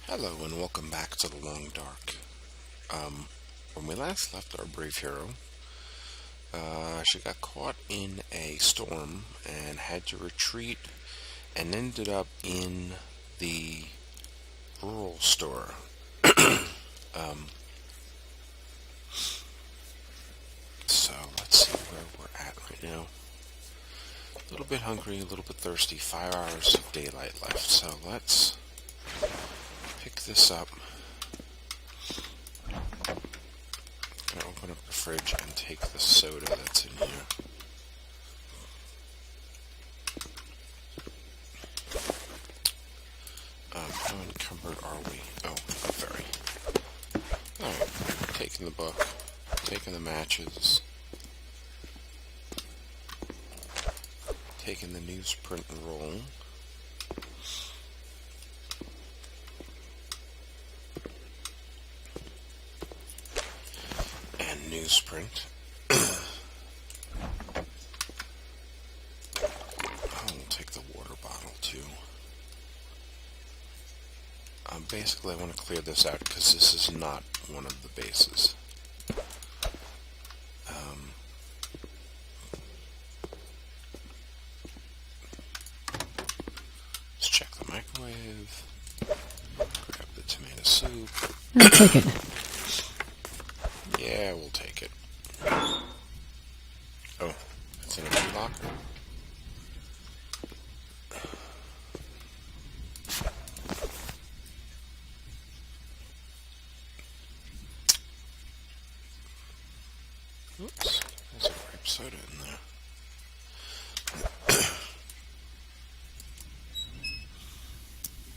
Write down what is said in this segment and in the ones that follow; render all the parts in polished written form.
Hello and welcome back to the Long Dark. When we last left our brave hero, she got caught in a storm and had to retreat and ended up in the rural store. Um, so let's see where we're at right now. A little bit hungry, a little bit thirsty, 5 hours of daylight left. So let's pick this up. Gonna open up the fridge and take the soda that's in here. How encumbered are we? Oh, not very. Alright, taking the book, taking the matches, taking the newsprint roll, and newsprint. We'll take the water bottle too. Basically, I want to clear this out because this is not one of the bases. Let's check the microwave. Grab the tomato soup. I'll take it. Yeah, we'll take it. Oh, it's in a key locker. Oops, there's a grape soda in there.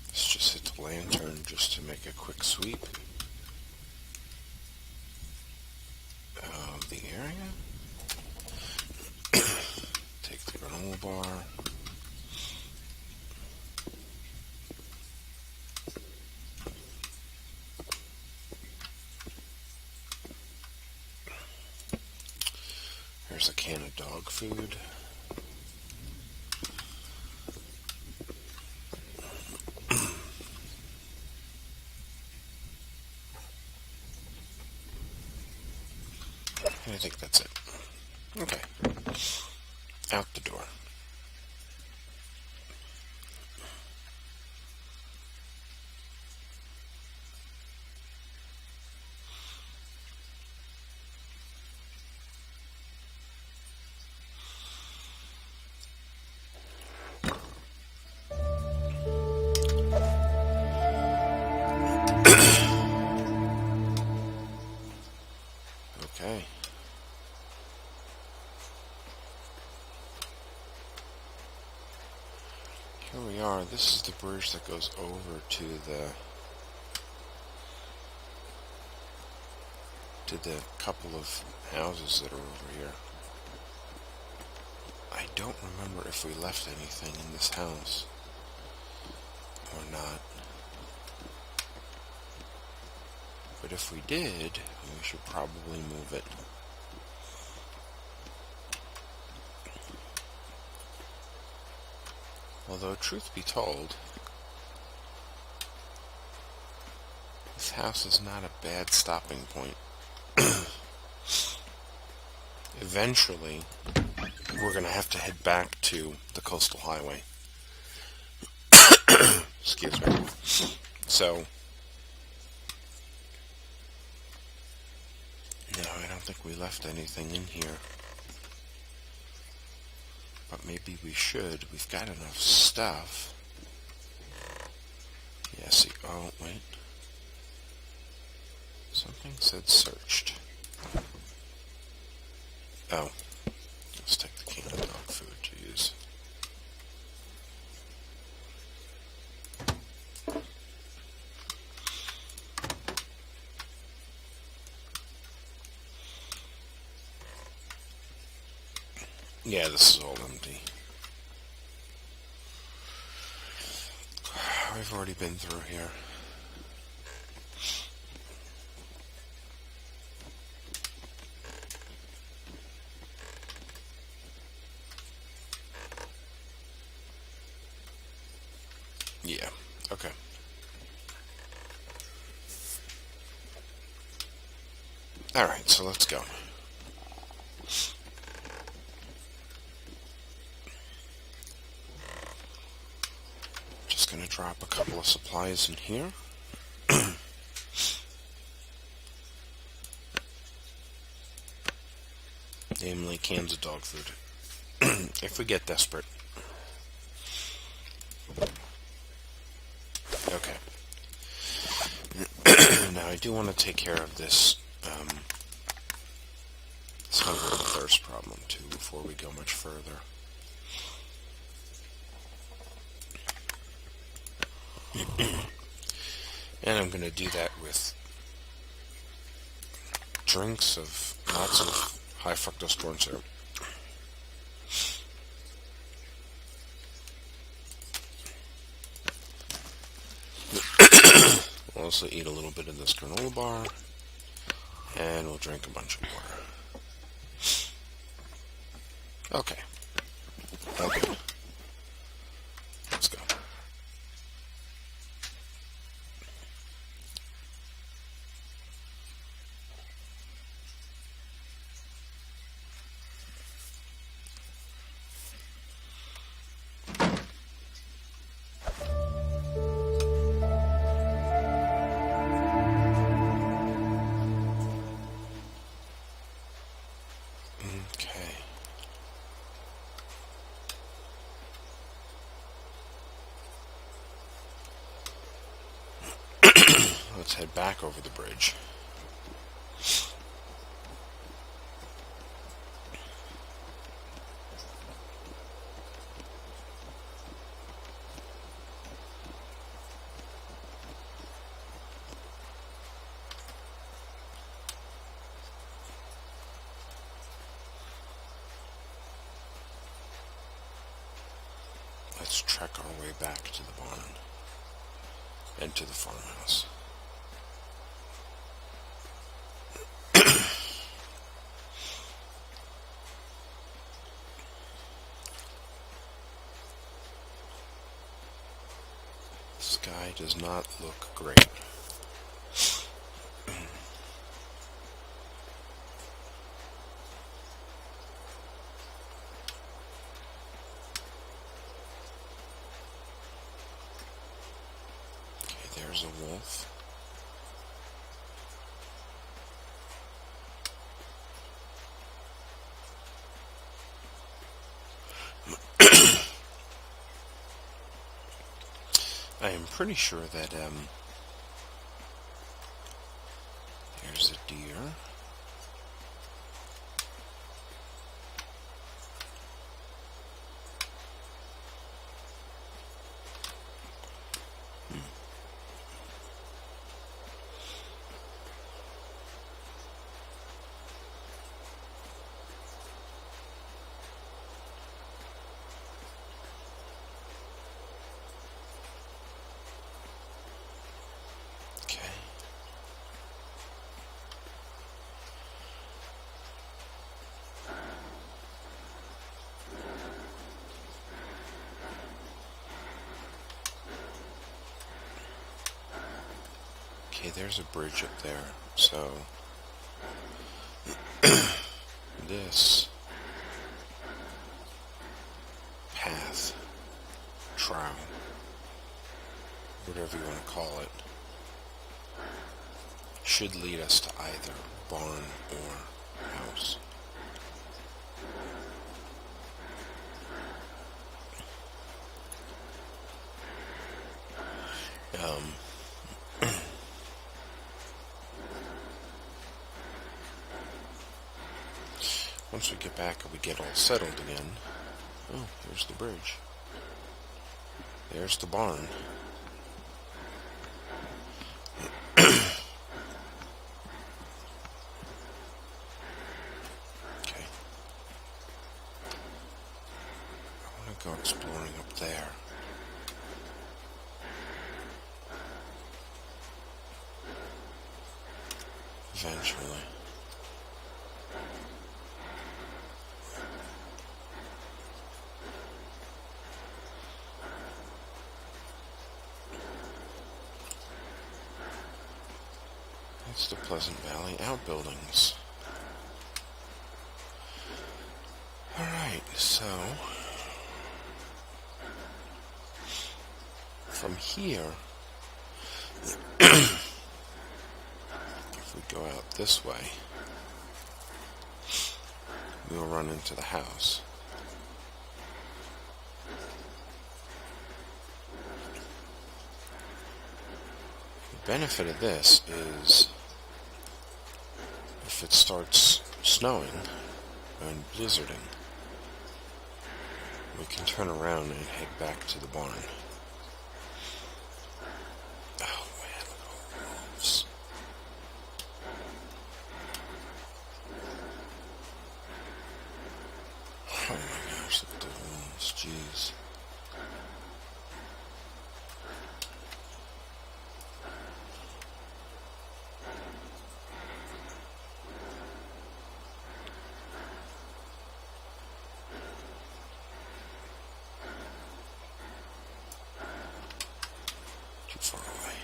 Let's just hit the lantern just to make a quick sweep of the area. Take the granola bar. There's a can of dog food. And I think that's it. Okay. Out the door. Okay. Here we are. This is the bridge that goes over to the couple of houses that are over here. I don't remember if we left anything in this house or not. But if we did, we should probably move it. Although, truth be told, this house is not a bad stopping point. Eventually, we're going to have to head back to the coastal highway. Excuse me. So, no, I don't think we left anything in here. But maybe we should. We've got enough stuff. Yeah, see, oh, wait. Something said searched. Oh, let's take the can of dog food to use. Yeah, this is all empty. We've already been through here. Yeah, okay. Alright, so let's go. Just gonna drop a couple of supplies in here. Namely, cans of dog food. If we get desperate. Okay. Now, I do want to take care of this hunger and thirst problem, too, before we go much further. And I'm going to do that with drinks of lots of high fructose corn syrup. We'll also eat a little bit of this granola bar, and we'll drink a bunch of water. Okay. Okay. Let's go. Okay. Let's head back over the bridge. Let's trek our way back to the barn and to the farmhouse. The sky does not look great. Okay, there's a wolf. I am pretty sure that there's a deer. Okay, there's a bridge up there, so this path, trail, whatever you want to call it, should lead us to either barn or house. Once we get back and we get all settled again, oh, there's the bridge. There's the barn. Okay. I want to go exploring up there. Eventually. It's the Pleasant Valley Outbuildings. Alright, so from here, if we go out this way, we'll run into the house. The benefit of this is if it starts snowing and blizzarding, we can turn around and head back to the barn. Oh man, look at all the wolves. Oh my gosh, look at the wolves, jeez. Too far away.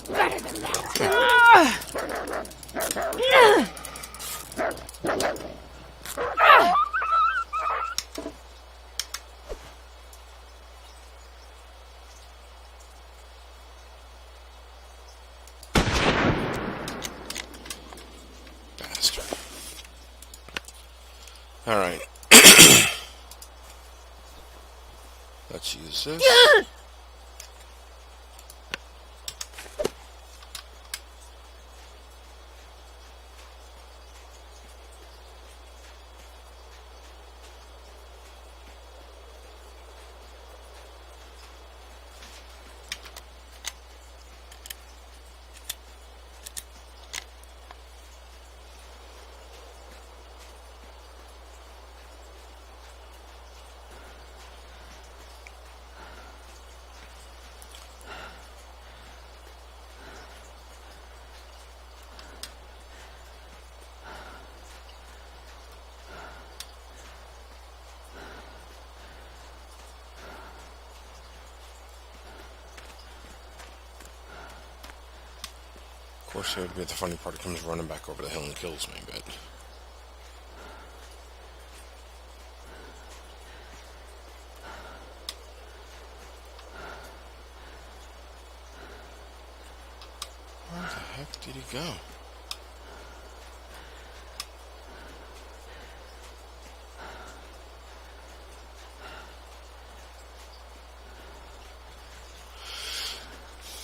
Better than that. Bastard. Alright. Let's use this. Of course, it would be the funny part. It comes running back over the hill and kills me, but where the heck did he go?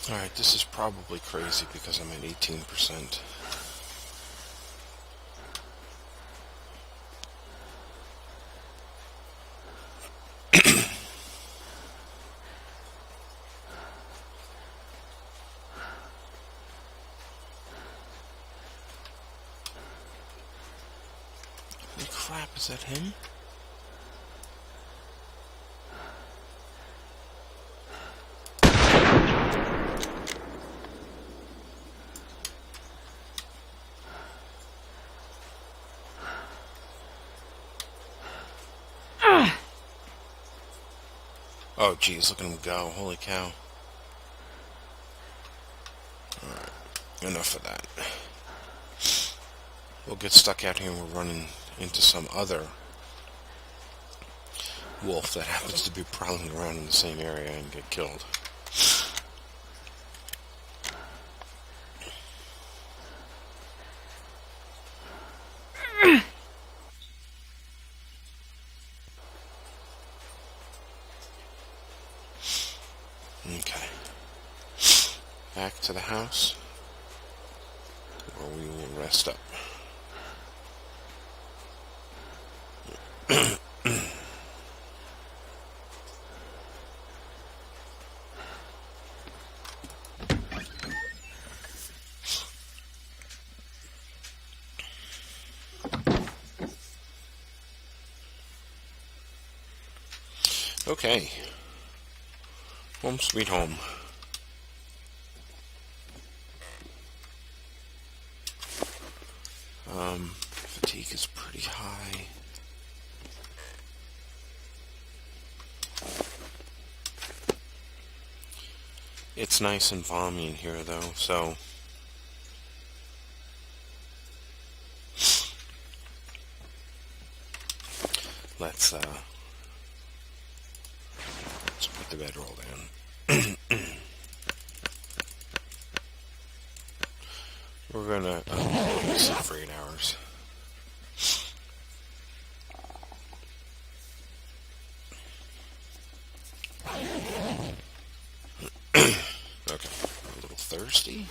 Alright, this is probably crazy because I'm at 18%. Holy crap, is that him? Oh, geez, look at him go. Holy cow. Alright, enough of that. We'll get stuck out here and we're running into some other wolf that happens to be prowling around in the same area and get killed. back to the house, or we will rest up. Okay, home sweet home. Fatigue is pretty high. It's nice and balmy in here though, so let's put the bedroll down. We're gonna sleep for 8 hours. Okay, a little thirsty.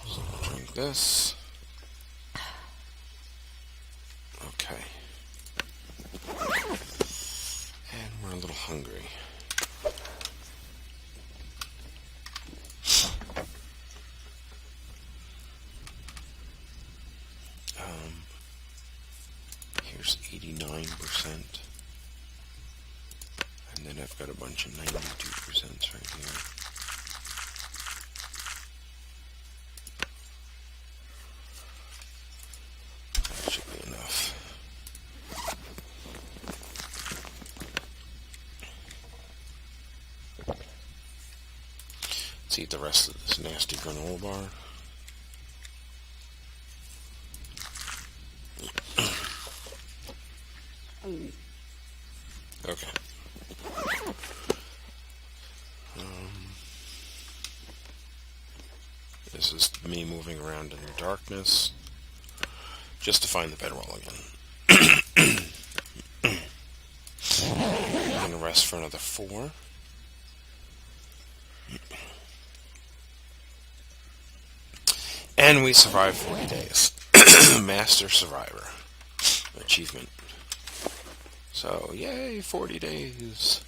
So we'll drink this. Okay. And we're a little hungry. Here's 89%. And then I've got a bunch of 92% right here. That should be enough. Let's eat the rest of this nasty granola bar. Okay. This is me moving around in the darkness just to find the bedroll again. I'm going to rest for another 4. And we survived 40 days. Master Survivor achievement. So, yay, 40 days.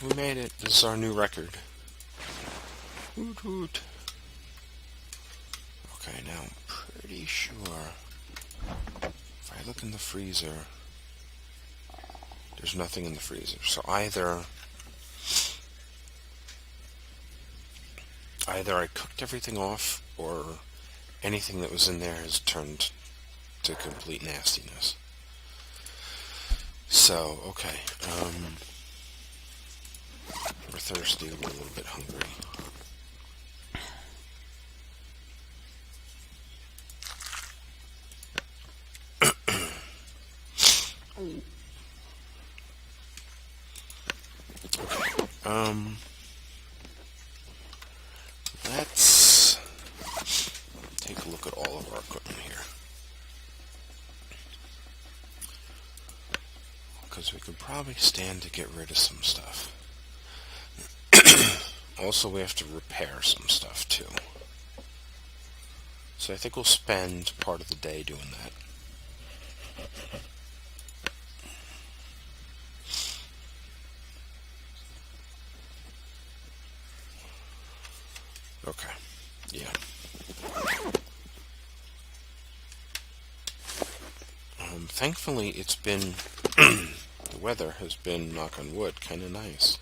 We made it. This is our new record. Woot woot. Okay, now I'm pretty sure if I look in the freezer, there's nothing in the freezer. So either I cooked everything off, or anything that was in there has turned to complete nastiness. So, okay, we're thirsty, we're a little bit hungry. Let's take a look at all of our equipment here, because we could probably stand to get rid of some stuff. Also, we have to repair some stuff too. So I think we'll spend part of the day doing that. Okay, yeah. Thankfully, it's been, the weather has been, knock on wood, kind of nice.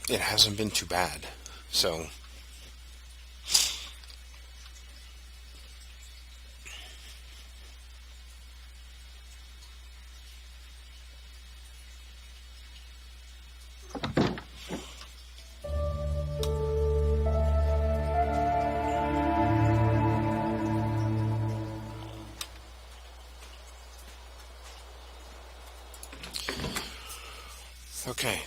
It hasn't been too bad, so okay,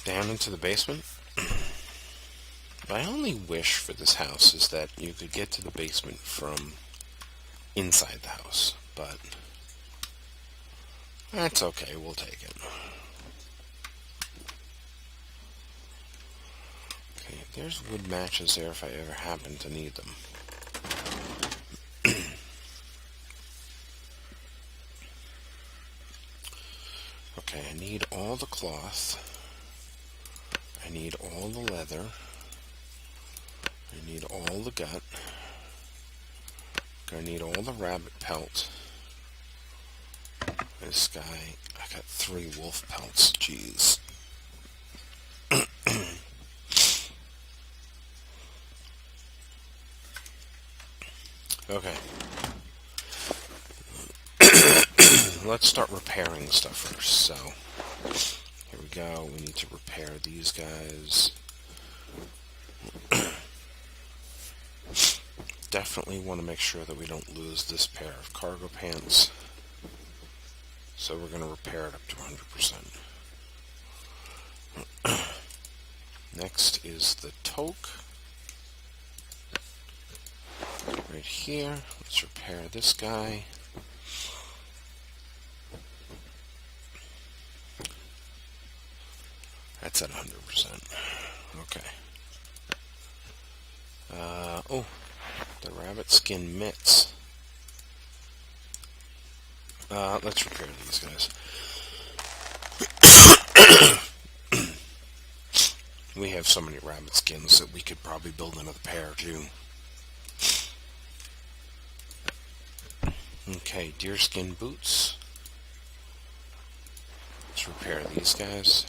down into the basement. My only wish for this house is that you could get to the basement from inside the house, but that's okay, we'll take it. There's wood matches there if I ever happen to need them. Okay, I need all the cloth. I need all the leather. I need all the gut. I need all the rabbit pelt. This guy, I got 3 wolf pelts. Jeez. Okay. Let's start repairing stuff first. So, here we go. We need to repair these guys. Definitely want to make sure that we don't lose this pair of cargo pants. So we're going to repair it up to 100%. Next is the toque. Right here. Let's repair this guy. That's at 100%. Okay. Oh, the rabbit skin mitts. Let's repair these guys. We have so many rabbit skins that we could probably build another pair too. Okay, deerskin boots. Let's repair these guys.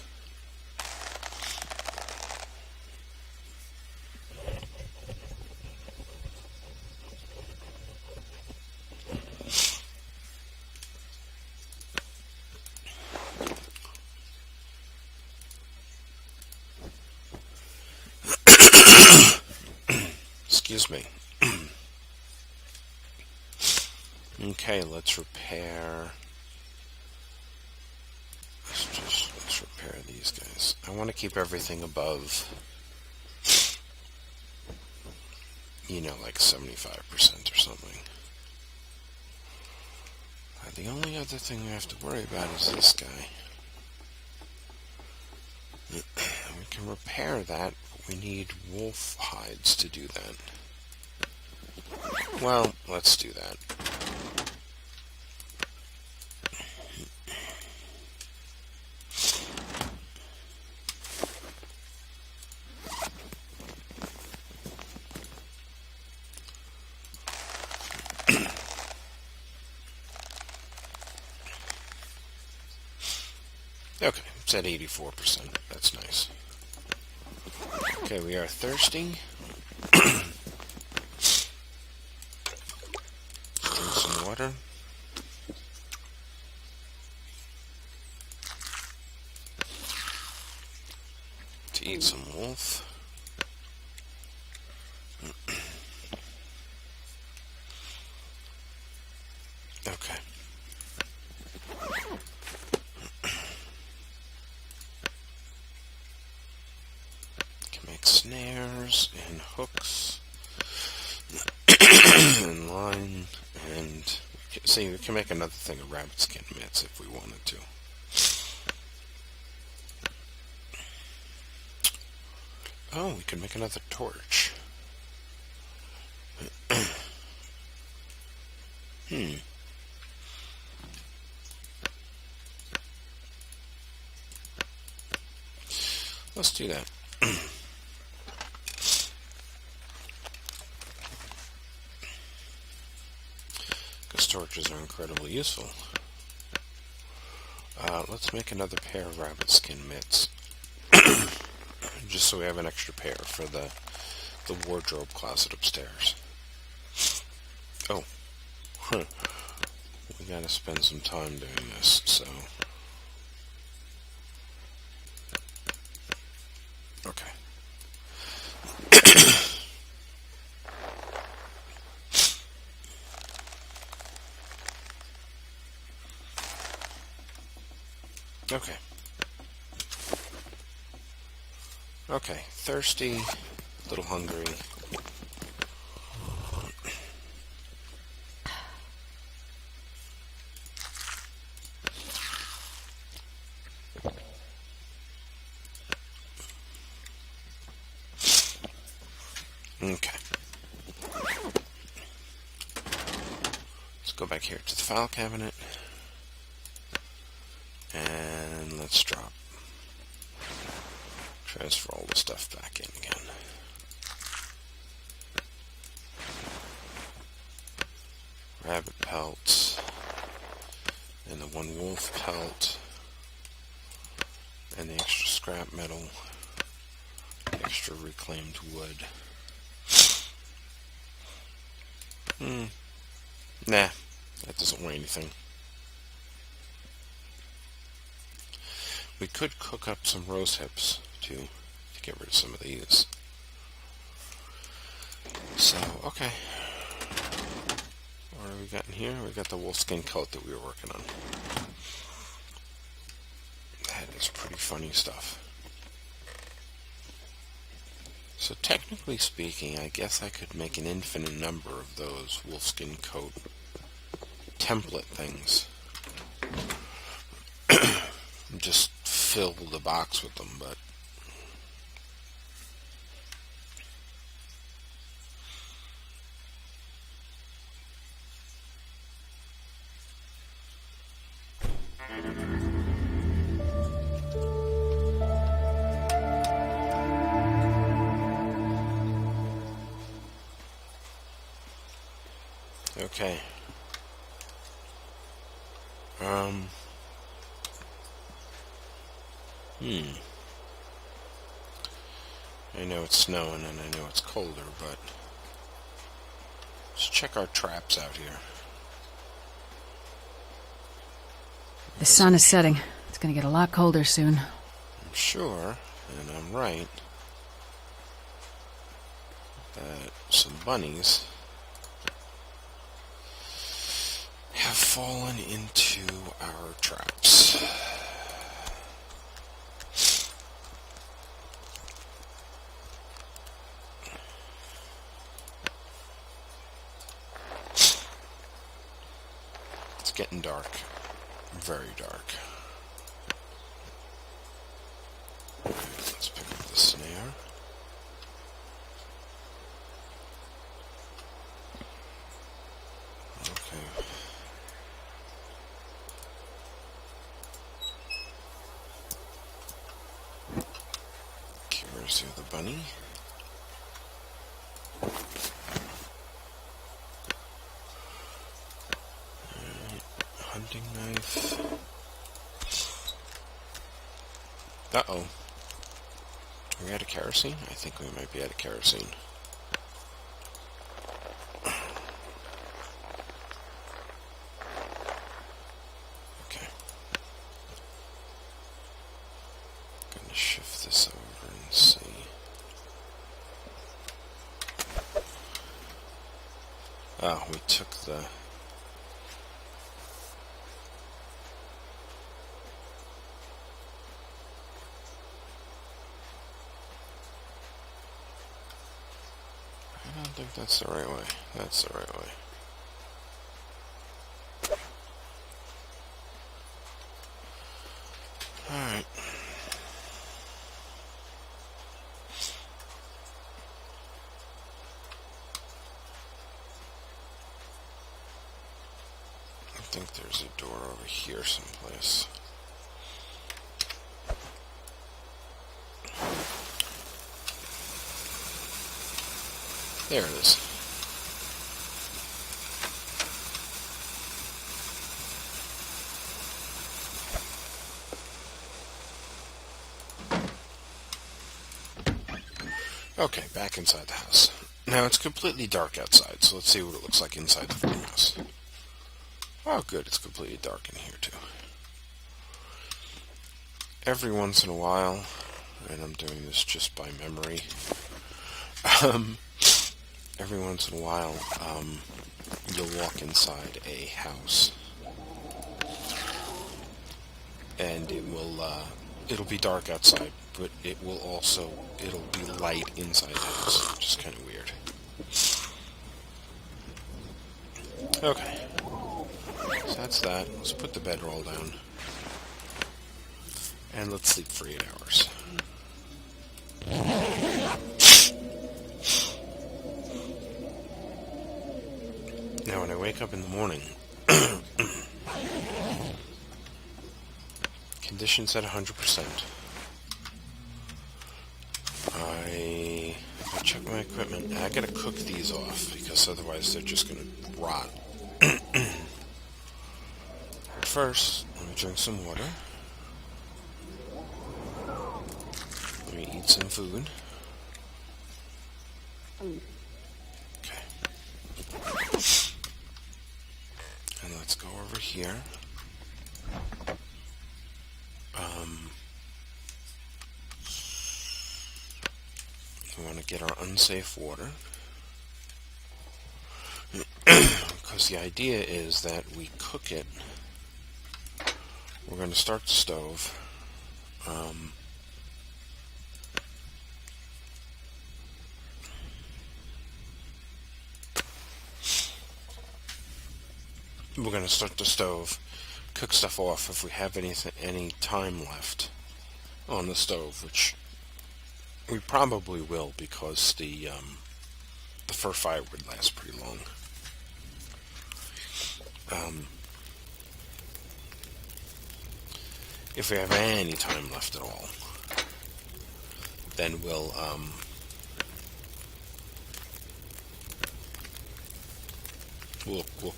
Excuse me. Okay, let's repair. Let's repair these guys. I want to keep everything above, like 75% or something. The only other thing we have to worry about is this guy. We can repair that, but we need wolf hides to do that. Well, let's do that. Okay, it's at 84%. That's nice. Okay, we are thirsty. Drink some water. To eat some wolf. Okay. Can make snares and hooks and line, and see, we can make another thing of rabbit skin mitts if we wanted to. Oh, we can make another torch. Let's do that. Because torches are incredibly useful. Let's make another pair of rabbit skin mitts. Just so we have an extra pair for the wardrobe closet upstairs. Oh. We gotta spend some time doing this, so... Okay. Okay. Okay, thirsty, a little hungry. Okay. Let's go back here to the file cabinet. And let's transfer all the stuff back in again. Rabbit pelts, and the one wolf pelt, and the extra scrap metal, extra reclaimed wood. Nah, that doesn't weigh anything. We could cook up some rose hips to get rid of some of these. So, okay. What have we got in here? We got the wolfskin coat that we were working on. That is pretty funny stuff. So technically speaking, I guess I could make an infinite number of those wolfskin coat template things. Just fill the box with them, but okay. I know it's snowing and I know it's colder, but let's check our traps out here. The sun is setting. It's gonna get a lot colder soon. I'm sure, and I'm right, that some bunnies have fallen into our traps. It's getting dark. Very dark. Let's pick up the snare. Okay. Where's the other bunny? Hunting knife. Uh-oh. Are we out of kerosene? I think we might be out of kerosene. Okay. Gonna shift this over and see. Oh, we took the... I don't think that's the right way. That's the right way. Alright. I think there's a door over here someplace. There it is. Okay, back inside the house. Now it's completely dark outside, so let's see what it looks like inside the farmhouse. Oh good, it's completely dark in here too. Every once in a while, and I'm doing this just by memory, every once in a while, you'll walk inside a house, and it'll be dark outside, but it'll be light inside the house, which is kind of weird. Okay, so that's that. Let's put the bedroll down, and let's sleep for 8 hours. I wake up in the morning, conditions at 100%. I check my equipment, and I gotta cook these off because otherwise they're just gonna rot. First, let me drink some water. Let me eat some food. Okay. And let's go over here. We want to get our unsafe water. Because the idea is that we cook it. We're going to start the stove. We're going to start the stove, cook stuff off if we have any time left on the stove, which we probably will because the fir fire would last pretty long. If we have any time left at all, then we'll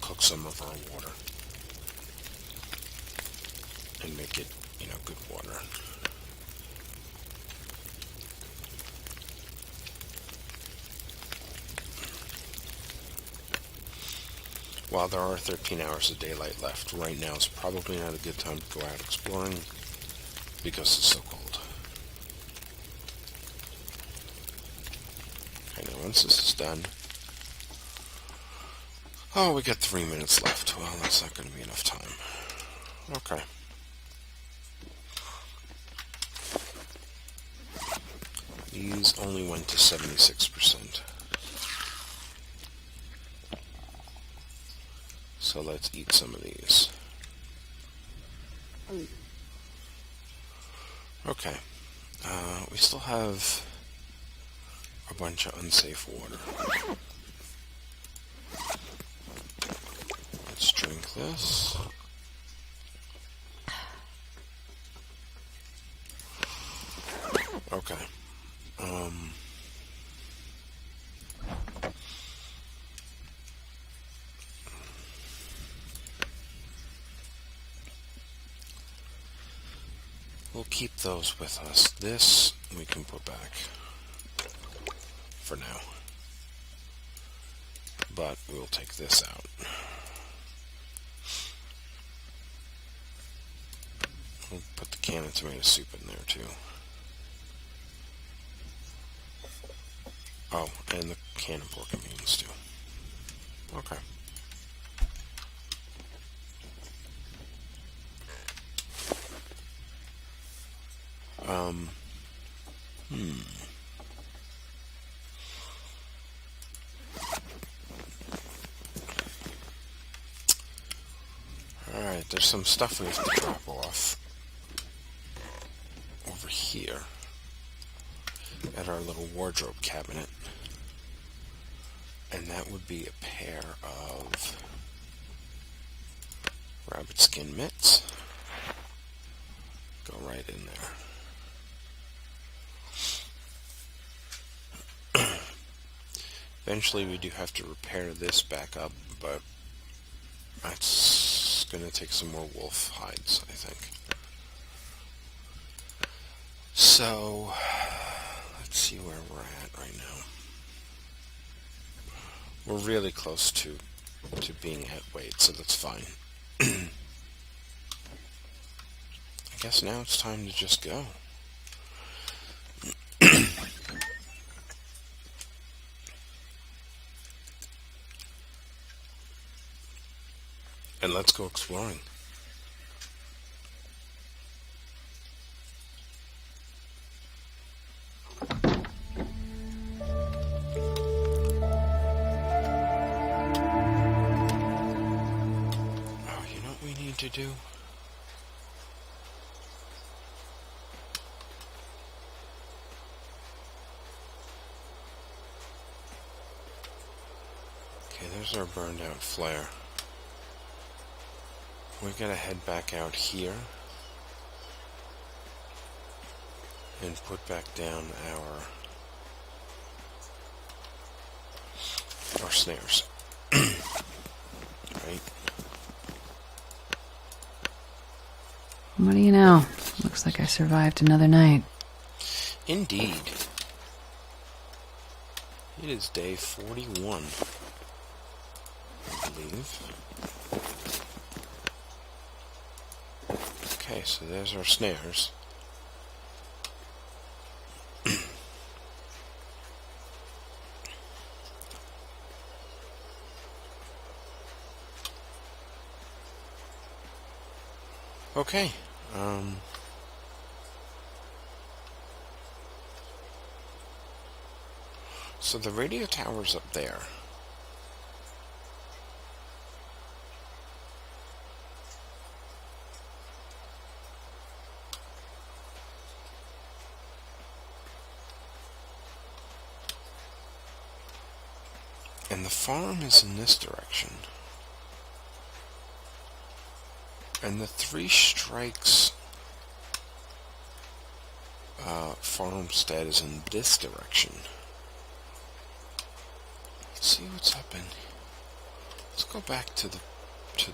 cook some of our water and make it, good water. While there are 13 hours of daylight left, right now is probably not a good time to go out exploring because it's so cold. Okay, now once this is done... Oh, we got 3 minutes left. Well, that's not going to be enough time. Okay. These only went to 76%. So let's eat some of these. Okay. We still have a bunch of unsafe water. Let's drink this. Okay. We'll keep those with us. This we can put back for now. But we'll take this out. We'll put the can of tomato soup in there too. Oh, and the can of pork and beans too. Okay. Alright, there's some stuff we have to drop off over here at our little wardrobe cabinet. And that would be a pair of rabbit skin mitts. Go right in there. Eventually we do have to repair this back up, but that's going to take some more wolf hides, I think. So, let's see where we're at right now. We're really close to being at weight, so that's fine. I guess now it's time to just go. And let's go exploring. To do. Okay, there's There's our burned out flare. We gotta head back out here and put back down our snares. Right? What do you know? Looks like I survived another night. Indeed. It is day 41, I believe. Okay, so there's our snares. Okay, so the radio tower's up there. And the farm is in this direction. And the Three Strikes farmstead is in this direction. Let's see what's up in. Let's go back to the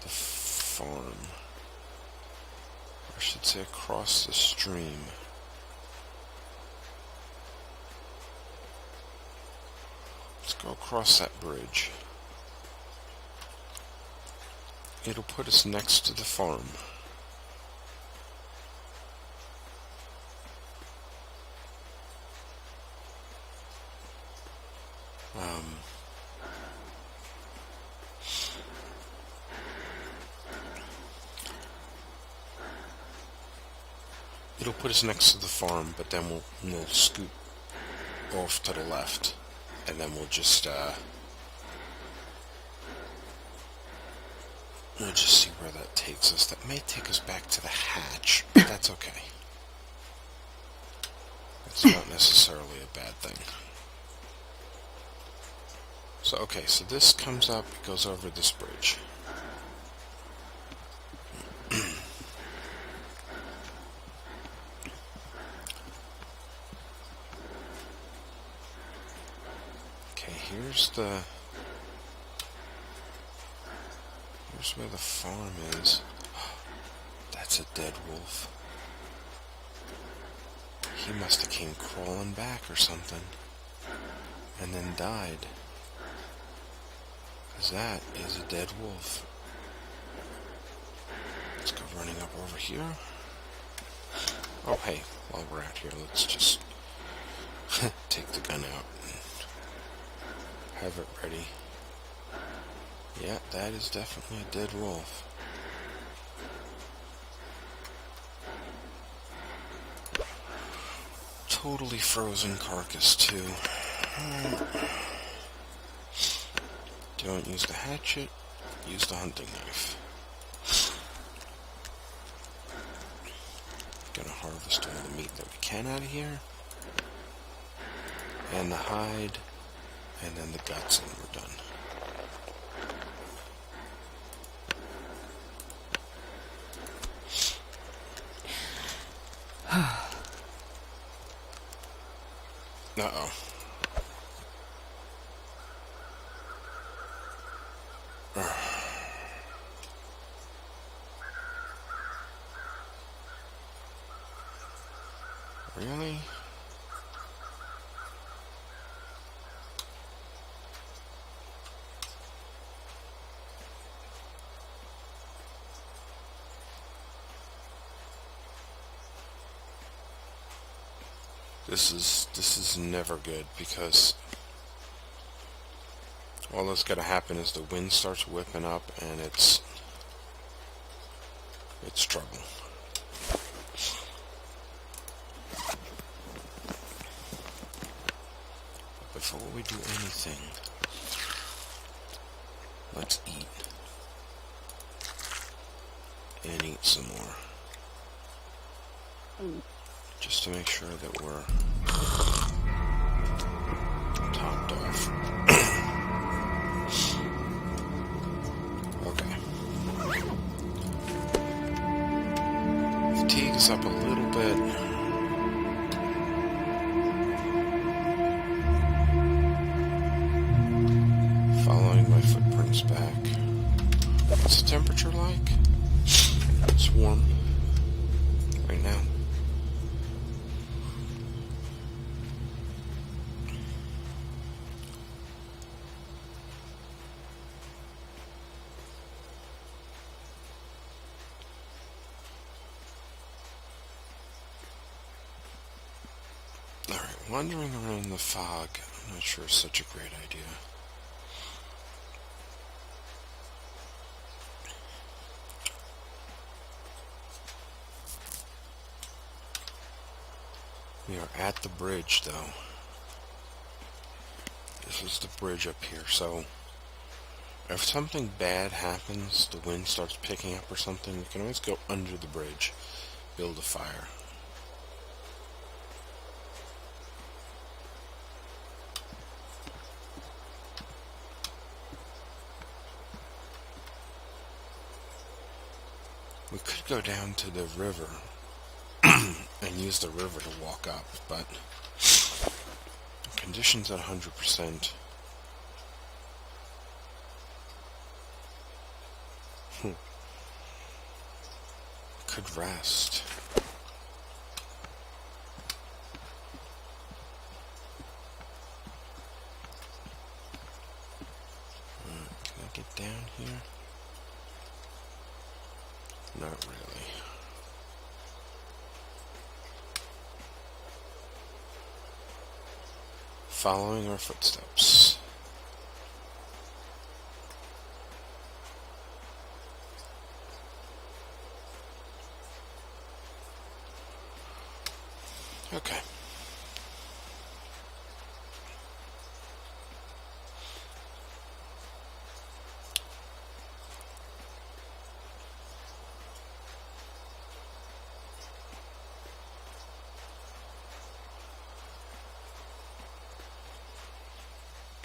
farm. Or I should say across the stream. Let's go across that bridge. It'll put us next to the farm. It'll put us next to the farm, but then we'll scoot off to the left, and then we'll just see where that takes us. That may take us back to the hatch, but that's okay. It's not necessarily a bad thing. So, okay, so this comes up, goes over this bridge. Okay, here's where the farm is. That's a dead wolf. He must have came crawling back or something and then died. Because that is a dead wolf. Let's go running up over here. Oh hey, while we're out here, let's just take the gun out and have it ready. Yeah, that is definitely a dead wolf. Totally frozen carcass, too. Don't use the hatchet, use the hunting knife. Gonna harvest all the meat that we can out of here. And the hide, and then the guts, and we're done. Uh-oh. Really? This is never good, because all that's got to happen is the wind starts whipping up and it's trouble. Before we do anything, let's eat. And eat some more. Just to make sure that we're topped off. What's the temperature like? It's warm right now. Alright, wandering around the fog, I'm not sure it's such a great idea. We are at the bridge, though. This is the bridge up here, so if something bad happens, the wind starts picking up or something, we can always go under the bridge, build a fire. We could go down to the river and use the river to walk up, but conditions at 100%. Could rest. Can I get down here? Not really. Following our footsteps. Okay.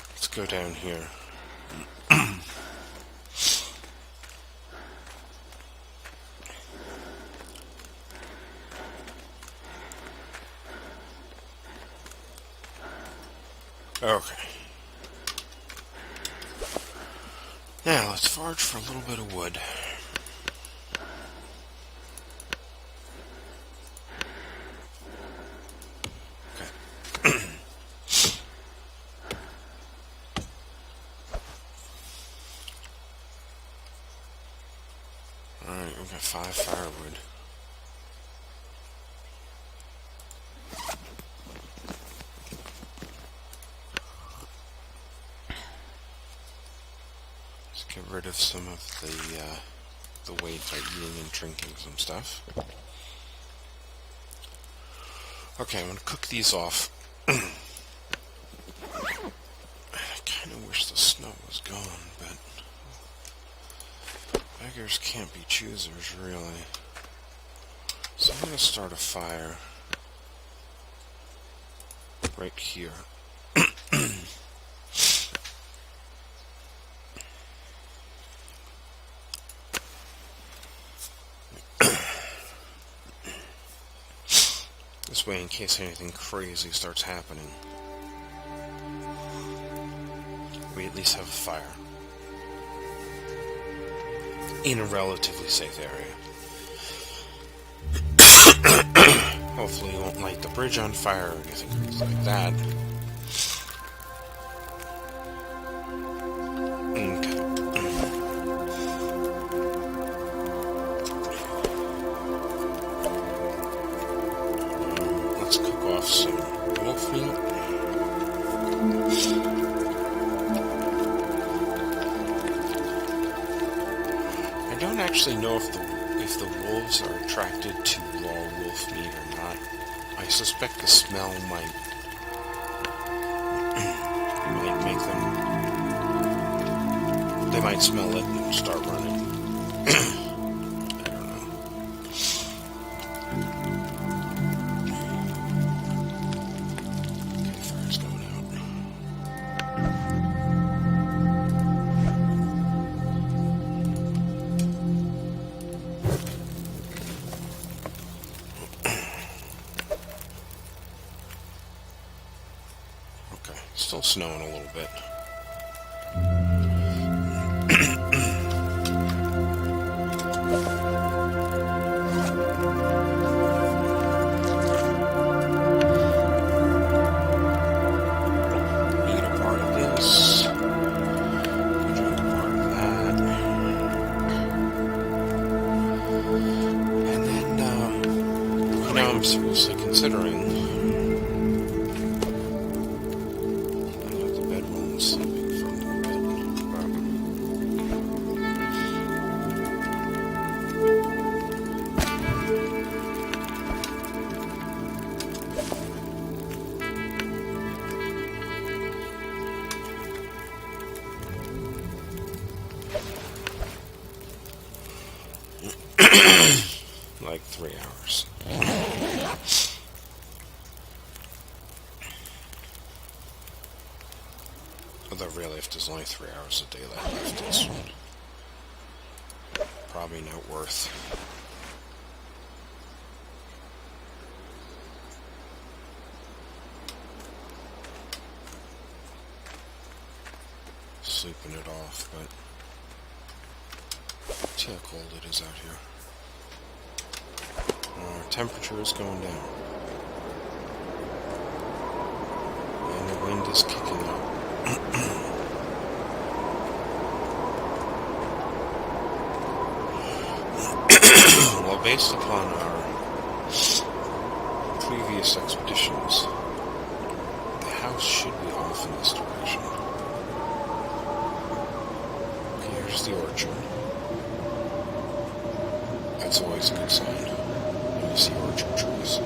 Let's go down here. Okay. Now, let's forage for a little bit of wood. Okay. Alright, we've got 5 firewood. Get rid of some of the weight by eating and drinking some stuff. Okay, I'm going to cook these off. I kind of wish the snow was gone, but beggars can't be choosers, really. So I'm going to start a fire right here. This way, in case anything crazy starts happening, we at least have a fire in a relatively safe area. Hopefully you won't light the bridge on fire or anything crazy like that. Let's cook off some wolf meat. I don't actually know if the wolves are attracted to raw wolf meat or not. I suspect the smell might make them. They might smell it and start running. Still snowing a little bit. I'm seriously considering the bedroom sleeping from the bed. Like 3 hours. Although really, if there's only 3 hours of daylight left, it's probably not worth. Sleeping it off, but see how cold it is out here. Our temperature is going down. And the wind is kicking up. Well, based upon our previous expeditions, the house should be off in this direction. Here's the orchard. That's always a good sign when you see orchard trees.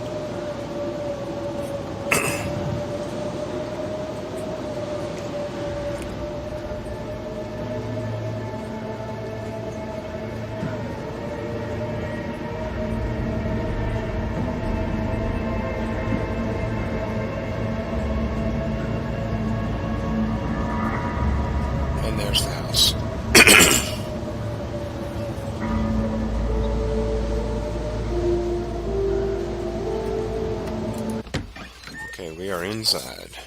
And there's the house. Okay, we are inside.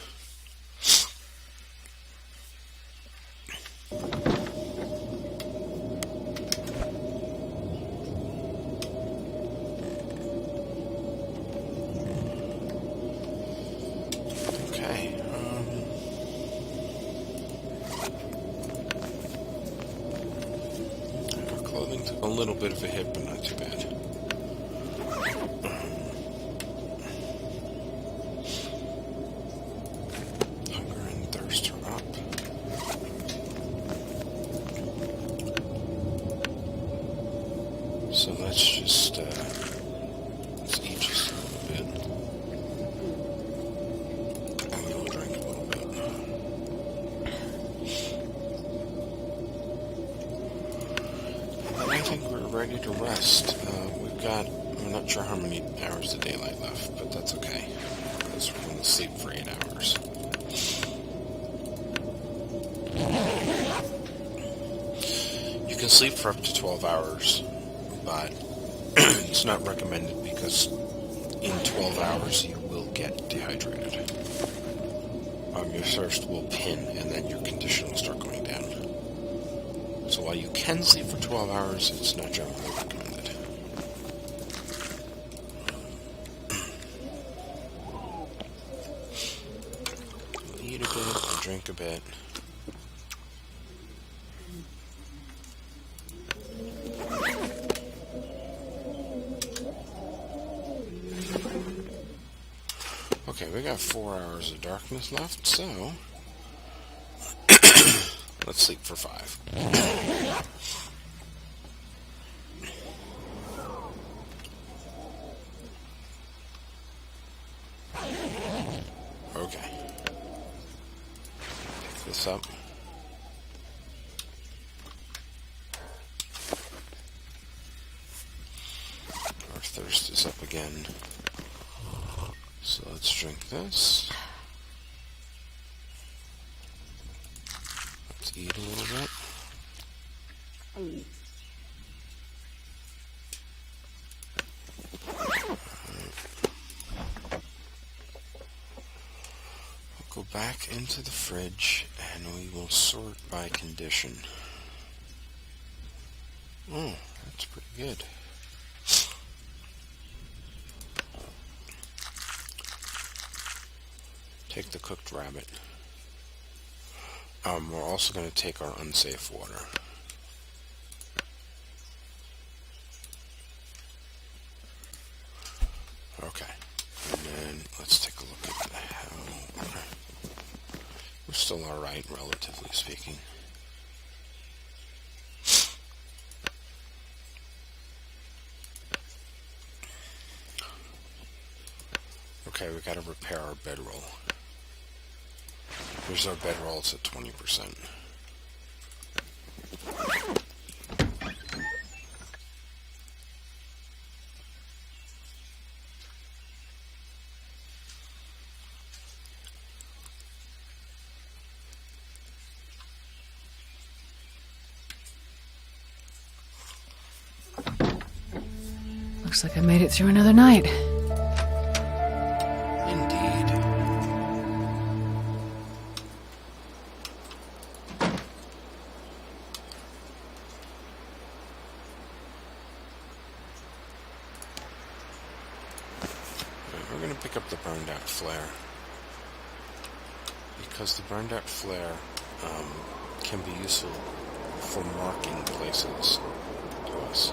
Okay. Our clothing took a little bit of a hit, but not too bad. Hunger and thirst are up. So let's just let's eat just a little bit. And we'll drink a little bit. And I think we're ready to rest. We're not sure how many hours of daylight left, but that's okay. Because we're going to sleep for 8 hours. You can sleep for up to 12 hours, but it's not recommended because in 12 hours you will get dehydrated. Your thirst will pin, and then your condition will start going down. So while you can sleep for 12 hours, it's not generally recommended. We'll eat a bit, we'll drink a bit. Okay, we got 4 hours of darkness left, so let's sleep for 5. Okay. Pick this up. Our thirst is up again. So let's drink this. Let's eat a little bit. We'll go back into the fridge and we will sort by condition. Oh, that's pretty good. Take the cooked rabbit. We're also going to take our unsafe water. Okay. We're still alright, relatively speaking. Okay, we gotta repair our bedroll. Here's our bedroll, it's at 20%. Looks like I made it through another night. Indeed. We're going to pick up the burned out flare. Because the burned out flare can be useful for marking places to us.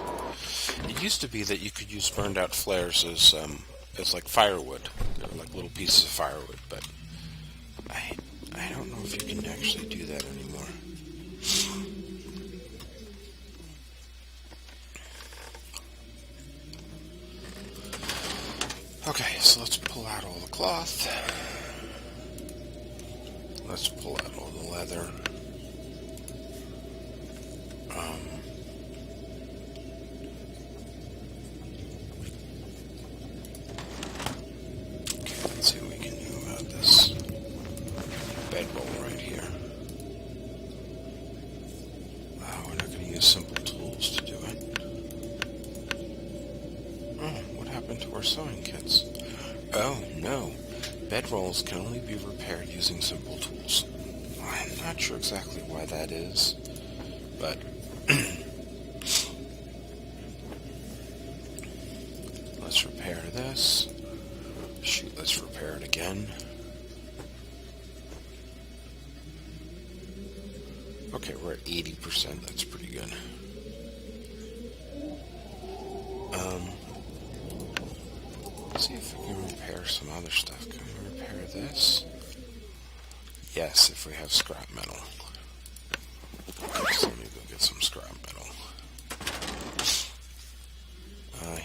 It used to be that you could use burned out flares as like firewood. They're like little pieces of firewood, but I don't know if you can actually do that anymore. Okay, so let's pull out all the cloth. Let's pull out all the leather. Okay, let's see what we can do about this bedroll right here. We're not going to use simple tools to do it. Oh, what happened to our sewing kits? Oh, no. Bedrolls can only be repaired using simple tools. I'm not sure exactly why that is, but let's repair this. Shoot, let's repair it again. Okay, we're at 80%. That's pretty good. Let's see if we can repair some other stuff. Can we repair this? Yes, if we have scrap metal. So let me go get some scrap metal.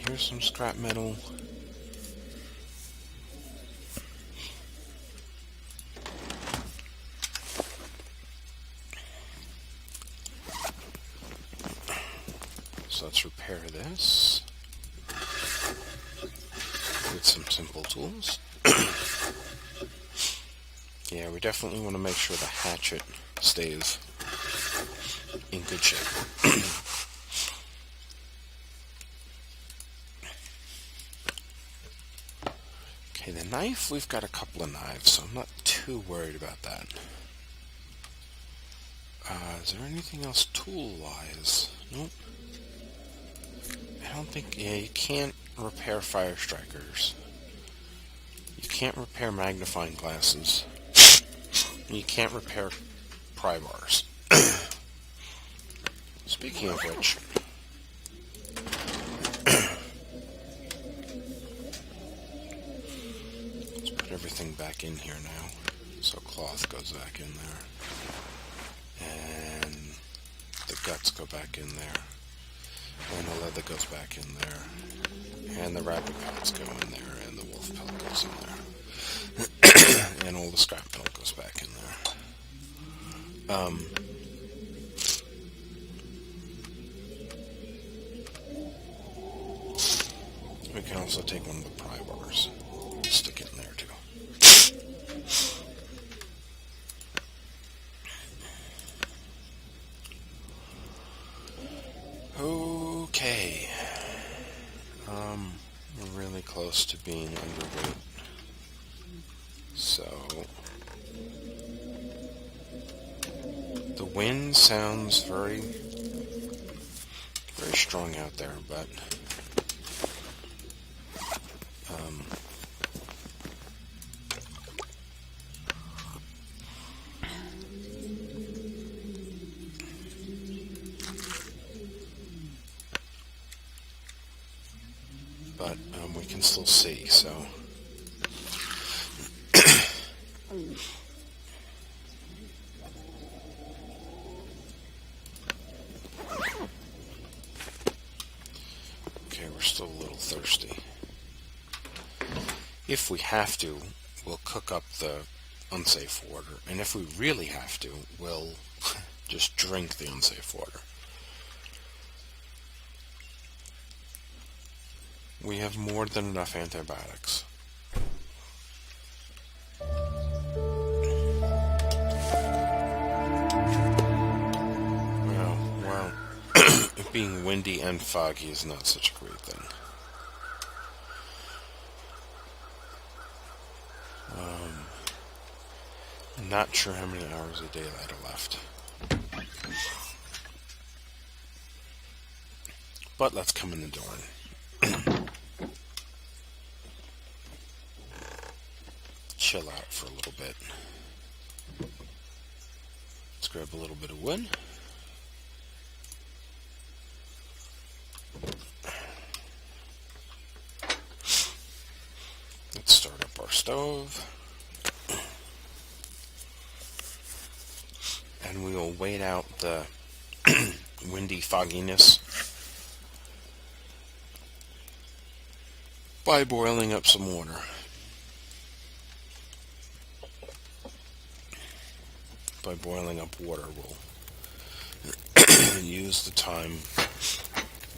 Here's some scrap metal. So let's repair this with some simple tools. Yeah, we definitely want to make sure the hatchet stays in good shape. Okay, the knife, we've got a couple of knives, so I'm not too worried about that. Is there anything else tool-wise? Nope. I don't think... Yeah, you can't repair fire strikers. You can't repair magnifying glasses. You can't repair pry bars. Speaking of which... let's put everything back in here now. So cloth goes back in there. And the guts go back in there. And the leather goes back in there. And the rabbit pellets go in there. And the wolf pellet goes in there. And all the scrap metal goes back in there. We can also take one of the pry bars. Stick it in there too. Okay. We're really close to being underweight. So, the wind sounds very, very strong out there, but we can still see, so thirsty. If we have to, we'll cook up the unsafe water. And if we really have to, we'll just drink the unsafe water. We have more than enough antibiotics. Well, it being windy and foggy is not such a great thing. I'm not sure how many hours of daylight are left. But let's come in the door. Chill out for a little bit. Let's grab a little bit of wood. Let's start up our stove. And we will wait out the windy fogginess by boiling up some water. By boiling up water, we'll use the time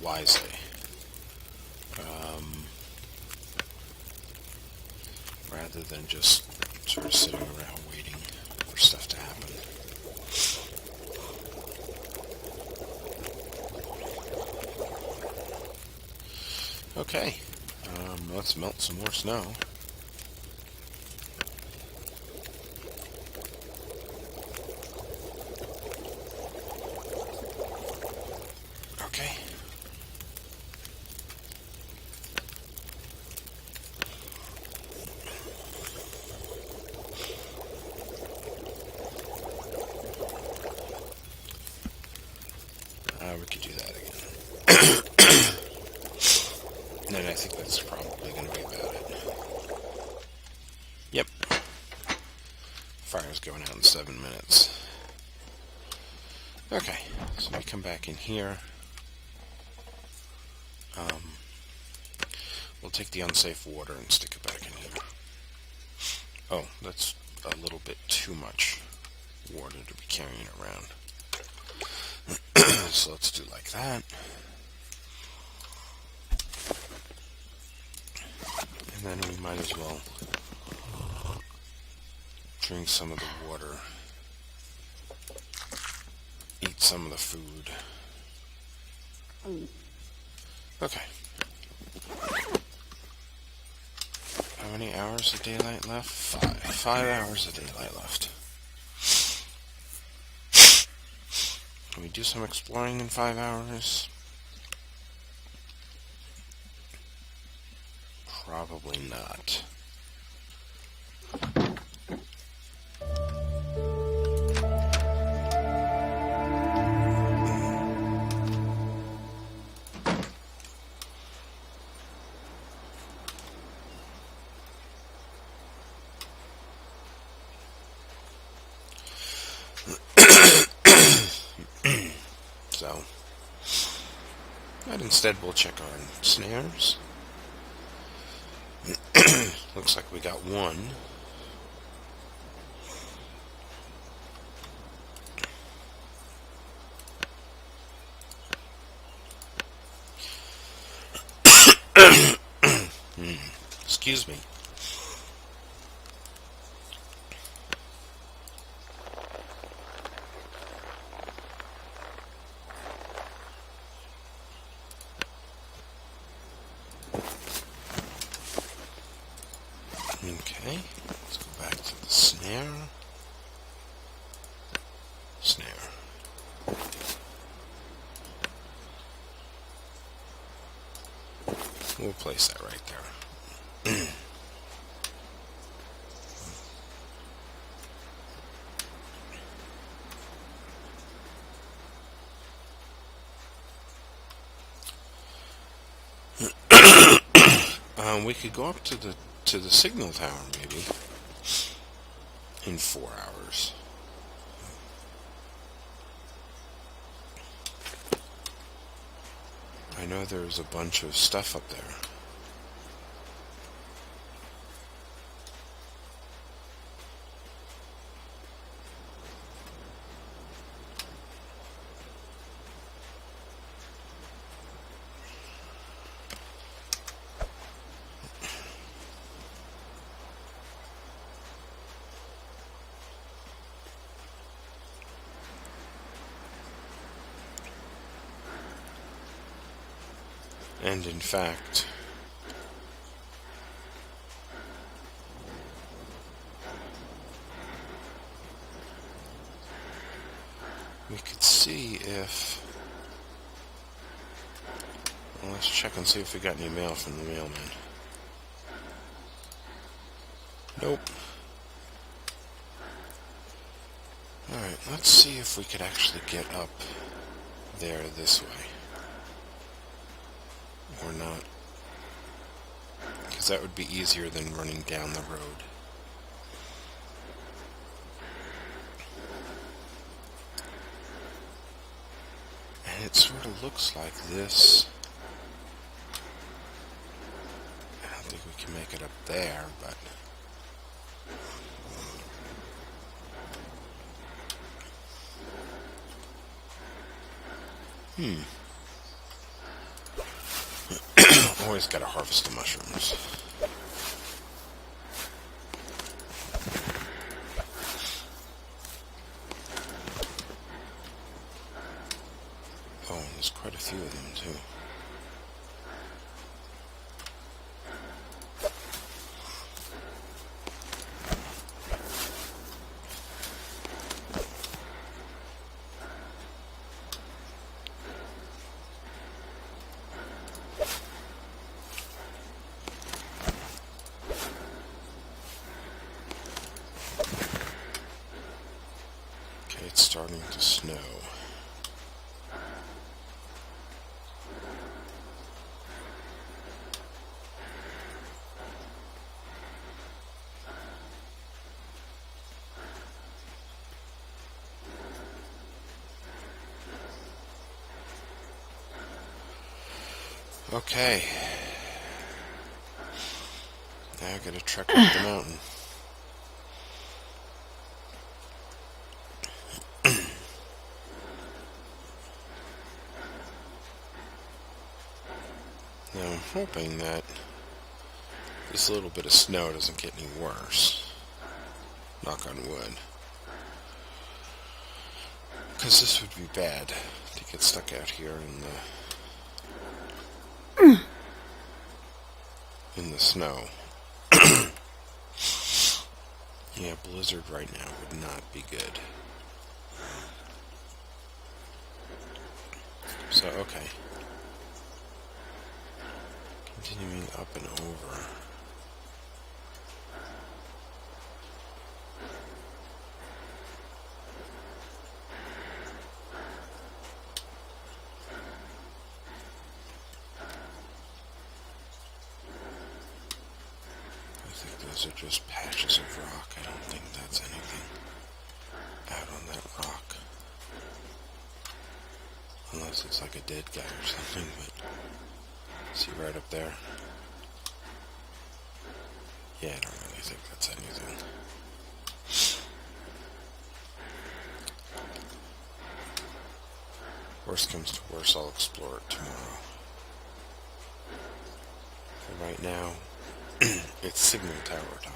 wisely. Rather than just sort of sitting around waiting for stuff to happen. Okay, let's melt some more snow. Okay. We could do that again. And I think that's probably going to be about it. Yep. Fire's going out in 7 minutes. Okay, so we come back in here. We'll take the unsafe water and stick it back in here. Oh, that's a little bit too much water to be carrying around. So let's do like that. And then we might as well drink some of the water, eat some of the food. Okay. How many hours of daylight left? 5. 5 hours of daylight left. Can we do some exploring in 5 hours? Probably not. So, but instead we'll check our snares. Looks like we got one. Excuse me. Okay, let's go back to the snare. Snare. We'll place that right there. We could go up to the signal tower maybe in 4 hours. I know there's a bunch of stuff up there. And in fact, we could see if... Well, let's check and see if we got any mail from the mailman. Nope. Alright, let's see if we could actually get up there this way. Or not. Because that would be easier than running down the road. And it sort of looks like this. I don't think we can make it up there, but... Always gotta harvest the mushrooms. Oh, and there's quite a few of them, too. It's starting to snow. Okay. Now I gotta trek up the mountain. Now I'm hoping that this little bit of snow doesn't get any worse. Knock on wood. Because this would be bad to get stuck out here in the snow. Yeah, blizzard right now would not be good. So, okay. Continuing up and over. I think those are just patches of rock. I don't think that's anything out on that rock. Unless it's like a dead guy or something, but see right up there? Yeah, I don't really think that's anything. Worst comes to worst, I'll explore it tomorrow. For right now, it's signal tower time.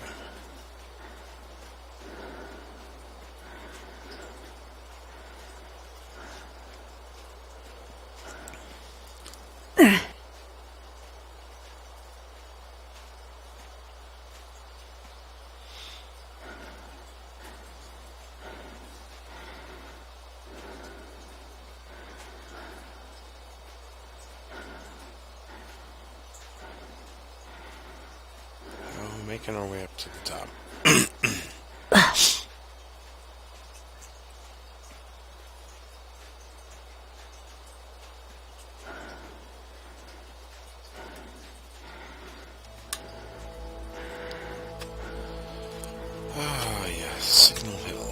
Making our way up to the top. Ah, yes, Signal Hill.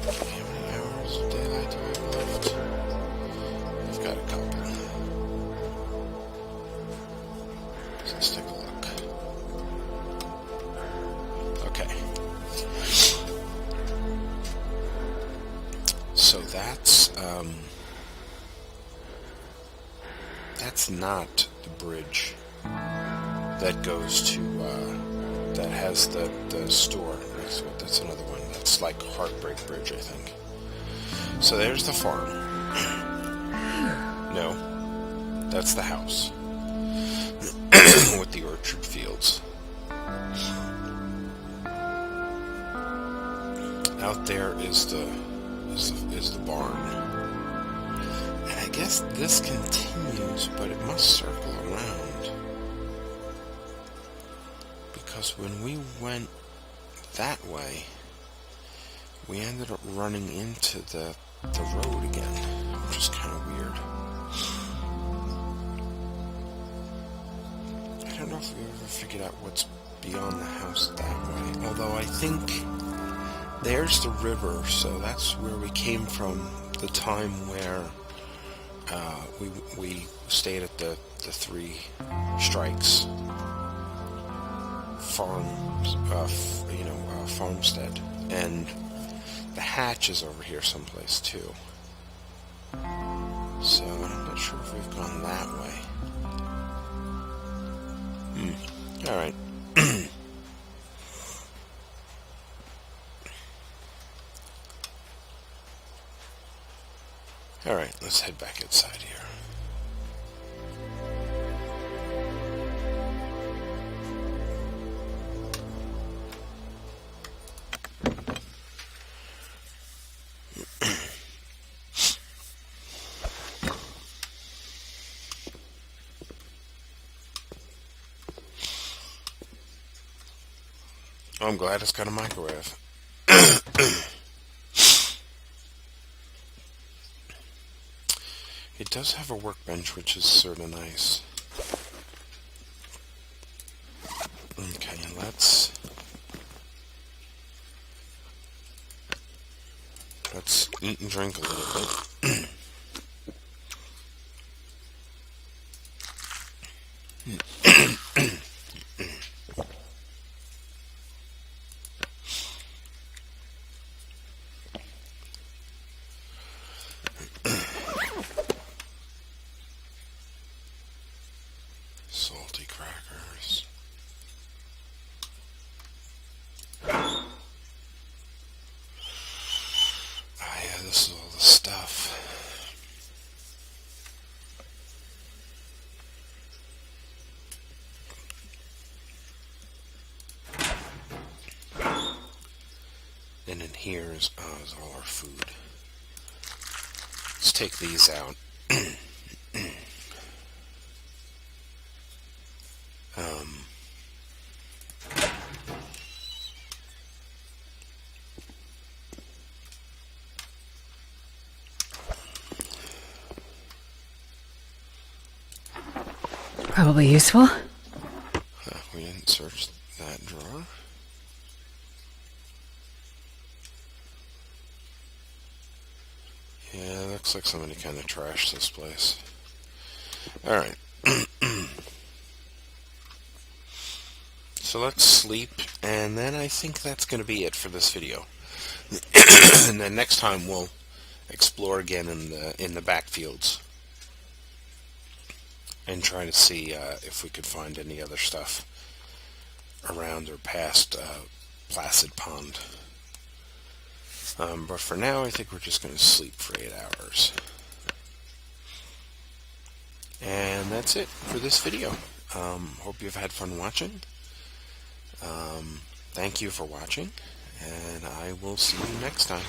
How many hours of daylight do I have left? I've got a couple. So let's take a look. Okay. So that's not the bridge that goes to, that has the store. That's another one. That's like Heartbreak Bridge, I think. So there's the farm. No, that's the house with the orchard fields. Out there is the barn. And I guess this continues, but it must circle around. Because when we went that way, we ended up running into the road again, which is kind of weird. I don't know if we ever figured out what's beyond the house that way. Although I think there's the river, so that's where we came from the time where we stayed at the Three Strikes farmstead, and the hatch is over here someplace too. So I'm not sure if we've gone that way. All right. All right, let's head back outside here. I'm glad it's got a microwave. It does have a workbench, which is sort of nice. Okay, let's eat and drink a little bit. Salty crackers. Ah, yeah, this is all the stuff. And in here is all our food. Let's take these out. Probably useful. We didn't search that drawer. Yeah, looks like somebody kind of trashed this place. Alright. So let's sleep, and then I think that's going to be it for this video. And then next time we'll explore again in the backfields and try to see if we could find any other stuff around or past Placid Pond. But for now, I think we're just going to sleep for 8 hours. And that's it for this video. Hope you've had fun watching. Thank you for watching, and I will see you next time.